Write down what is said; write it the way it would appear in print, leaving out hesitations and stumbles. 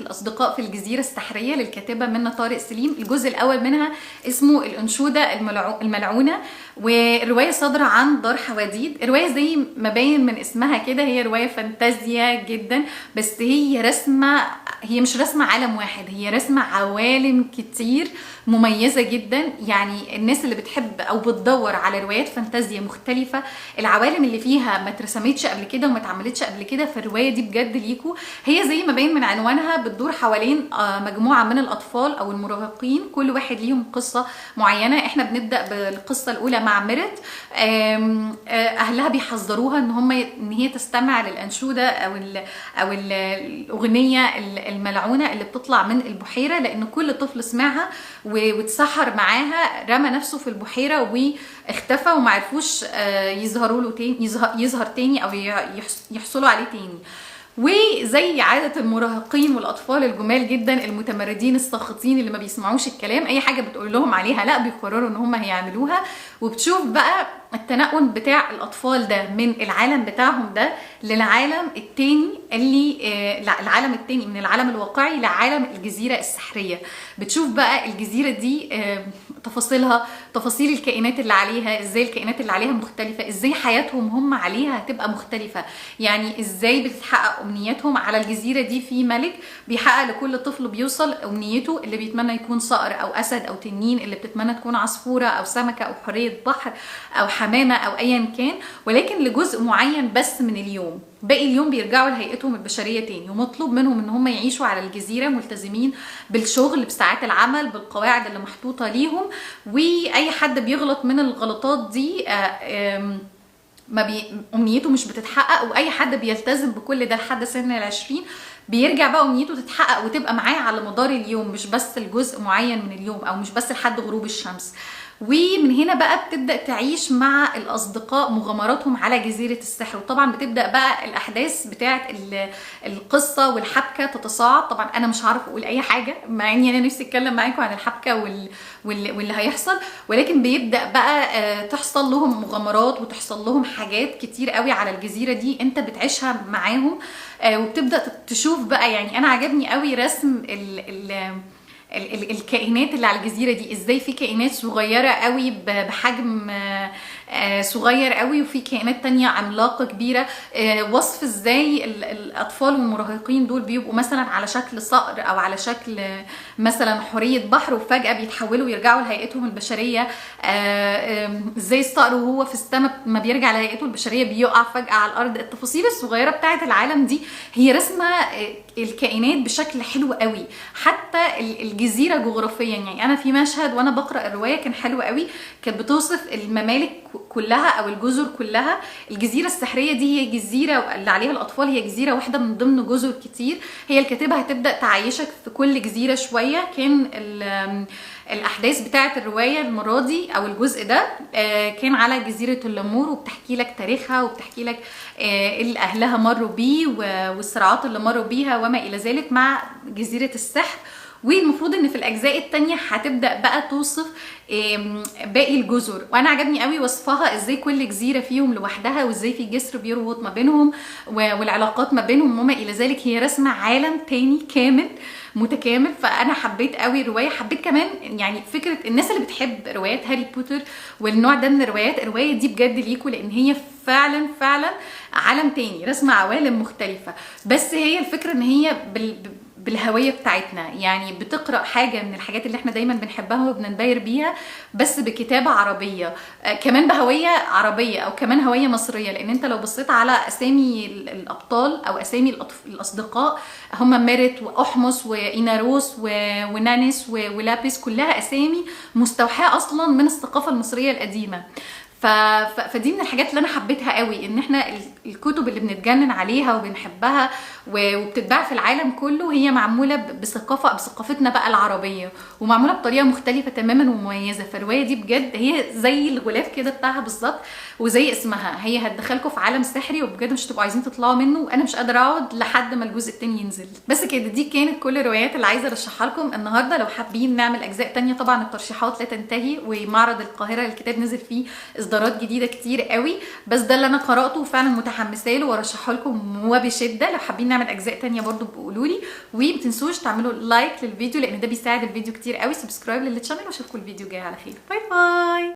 الأصدقاء في الجزيرة السحرية للكاتبة منى طارق سليم. الجزء الأول منها اسمه الأنشودة الملعونة، والرواية صادرة عن دار حواديت. الرواية زي ما باين من اسمها كده هي رواية فانتازيا جدا، بس هي مش رسمة عالم واحد، هي رسمة عوالم كتير مميزة جدا. يعني الناس اللي بتحب او بتدور على روايات فانتازيا مختلفة، العوالم اللي فيها ما اترسمتش قبل كده وما اتعملتش قبل كده، فالرواية دي بجد ليكو. هي زي ما باين من عنوانها بتدور حوالين مجموعة من الاطفال او المراهقين، كل واحد ليهم قصة معينة. احنا بنبدأ بالقصة الاولى مع ميرت. اهلها بيحذروها ان هي تستمع للانشودة او الاغنية الملعونة اللي بتطلع من البحيرة، لان كل طفل سمعها واتسحر معاها رمى نفسه في البحيرة واختفى وما عرفوش يظهروا له تاني، يظهر تاني او يحصلوا عليه تاني. وزي عادة المراهقين والأطفال الجمال جدا المتمردين الساخطين اللي ما بيسمعوش الكلام، أي حاجة بتقول لهم عليها لا بيقرروا إن هم هيعملوها. وبتشوف بقى التنقل بتاع الأطفال ده من العالم بتاعهم ده للعالم التاني العالم التاني من العالم الواقعي لعالم الجزيرة السحرية. بتشوف بقى الجزيرة دي تفاصيلها، تفاصيل الكائنات اللي عليها، ازاي الكائنات اللي عليها مختلفة، ازاي حياتهم هم عليها هتبقى مختلفة، يعني ازاي بتتحقق امنياتهم. على الجزيرة دي في ملك بيحقق لكل طفل بيوصل امنيته، اللي بيتمنى يكون صقر او اسد او تنين، اللي بتتمنى تكون عصفورة او سمكة او حورية بحر او حمامة او ايا كان، ولكن لجزء معين بس من اليوم. باقي اليوم بيرجعوا لهيئتهم البشريه تاني، ومطلوب منهم ان هم يعيشوا على الجزيره ملتزمين بالشغل، بساعات العمل، بالقواعد اللي محطوطه ليهم. واي حد بيغلط من الغلطات دي امنيته مش بتتحقق. واي حد بيلتزم بكل ده لحد سن ال20 بيرجع بقى امنيته تتحقق وتبقى معاه على مدار اليوم، مش بس الجزء معين من اليوم او مش بس لحد غروب الشمس. ومن هنا بقى بتبدأ تعيش مع الأصدقاء مغامراتهم على جزيرة السحر. وطبعا بتبدأ بقى الأحداث بتاعة القصة والحبكة تتصاعد. طبعا أنا مش عارف أقول أي حاجة، مع إني أنا نفسي أتكلم معاكم عن الحبكة واللي هيحصل، ولكن بيبدأ بقى تحصل لهم مغامرات وتحصل لهم حاجات كتير قوي على الجزيرة دي أنت بتعيشها معاهم. وبتبدأ تشوف بقى، يعني أنا عجبني قوي رسم الكائنات اللي على الجزيرة دي، ازاي في كائنات صغيرة قوي بحجم صغير قوي، وفي كائنات تانية عملاقة كبيرة. وصف ازاي الأطفال والمراهقين دول بيبقوا مثلا على شكل صقر أو على شكل مثلا حورية بحر، وفجأة بيتحولوا ويرجعوا لهيئتهم البشرية. ازاي الصقر وهو في السماء ما بيرجع لهيئته البشرية بيقع فجأة على الأرض. التفاصيل الصغيرة بتاعت العالم دي هي رسمة الكائنات بشكل حلو قوي، حتى الجزيرة جغرافيا. يعني أنا في مشهد وأنا بقرأ الرواية كان حلو قوي، كانت بتوصف الممالك كلها أو الجزر كلها. الجزيرة السحرية دي هي جزيرة اللي عليها الأطفال، هي جزيرة واحدة من ضمن جزر كتير. هي الكاتبة هتبدأ تعيشك في كل جزيرة شوية. كان الأحداث بتاعة الرواية المرة دي أو الجزء ده كان على جزيرة الليمور، وبتحكي لك تاريخها وبتحكي لك اللي أهلها مروا بيه والصراعات اللي مروا بيها وما إلى ذلك مع جزيرة السحر. والمفروض ان في الاجزاء التانية هتبدأ بقى توصف باقي الجزر. وانا عجبني قوي وصفها ازاي كل جزيرة فيهم لوحدها، وازاي في جسر بيربط ما بينهم والعلاقات ما بينهم وما الى ذلك. هي رسمة عالم تاني كامل متكامل. فانا حبيت قوي الرواية. حبيت كمان يعني فكرة الناس اللي بتحب روايات هاري بوتر والنوع ده من الروايات، الرواية دي بجد ليكوا، لان هي فعلا فعلا عالم تاني، رسمة عوالم مختلفة. بس هي الفكرة ان هي بالهوية بتاعتنا، يعني بتقرأ حاجة من الحاجات اللي احنا دايما بنحبها وبننبهر بيها، بس بكتابة عربية، كمان بهوية عربية او كمان هوية مصرية. لان انت لو بصيت على اسامي الابطال او اسامي الاصدقاء، هم ميرت واحمس وايناروس ونانيس ولابس، كلها اسامي مستوحاة اصلا من الثقافة المصرية القديمة. فدي من الحاجات اللي انا حبيتها قوي، ان احنا الكتب اللي بنتجنن عليها وبنحبها وبتتباع في العالم كله هي معموله بثقافتنا بقى العربيه، ومعموله بطريقه مختلفه تماما ومميزه. فالروايه دي بجد هي زي الغلاف كده بتاعها بالظبط، وزي اسمها هي هتدخلكم في عالم سحري، وبجد مش هتبقوا عايزين تطلعوا منه. وانا مش قادره اقعد لحد ما الجزء التاني ينزل. بس كده، دي كانت كل الروايات اللي عايزه ارشحها لكم النهارده. لو حابين نعمل اجزاء تانية طبعا الترشيحات لا تنتهي، ومعرض القاهره للكتاب نزل فيه اصدارات جديده كتير قوي، بس ده اللي انا قراته وفعلا متحمسه له وارشحه لكم وبشده. لو حابين نعمل اجزاء تانية برضو بقولوا لي، وما تنسوش تعملوا لايك للفيديو لان ده بيساعد الفيديو كتير قوي. سبسكرايب للشانل واشوفكم الفيديو جاي على خير. باي باي.